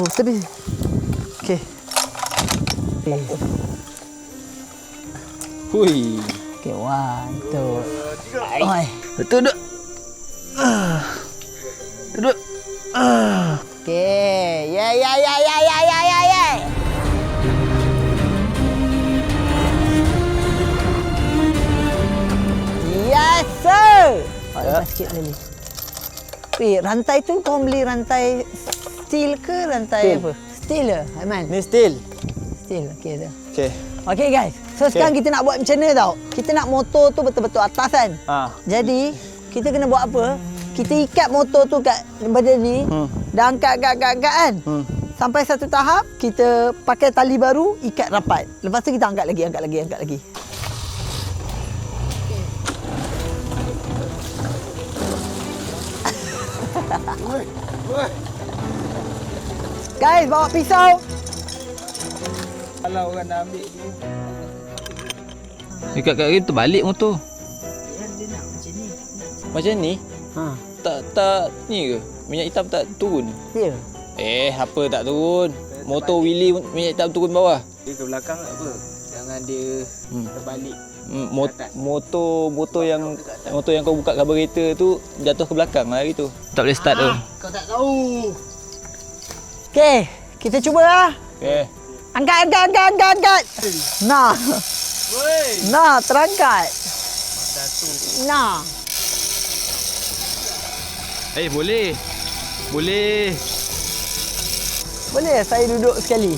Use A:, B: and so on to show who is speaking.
A: tepi. Okey.
B: Hui.
A: Okey, 1, 2. Oi. Duduk. Duduk. Okey. Ya. Yes, sir. Lepas sikit lagi. Rantai tu kau beli rantai steel ke rantai
B: Steel.
A: apa? Steel ke, Aiman?
B: Ni steel.
A: Steel, okey dah.
B: Okey.
A: Okey guys, so sekarang kita nak buat macam mana tau? Kita nak motor tu betul-betul atas kan? Jadi, kita kena buat apa? Kita ikat motor tu kat benda ni, dah angkat kan? Sampai satu tahap, kita pakai tali baru, ikat rapat. Lepas tu kita angkat lagi. Guys, bawa pisau.
B: Kalau orang dah ambil tu. Dekat kat kita terbalik motor.
A: Dia nak macam ni.
B: Macam ni?
A: Ha,
B: Tak ni ke? Minyak hitam tak turun?
A: ya.
B: Apa tak turun? Motor wheelie minyak hitam turun bawah.
C: Dia ke belakang tak apa. Jangan dia terbalik.
B: Motor yang kau buka carburetor tu jatuh ke belakang lah gitu. Tak boleh start tu.
A: Kau tak tahu. Okey, kita cuba lah.
B: Okey.
A: Angkat. Nah. Nah, terangkat. Nah.
B: Boleh. Boleh.
A: Boleh saya duduk sekali?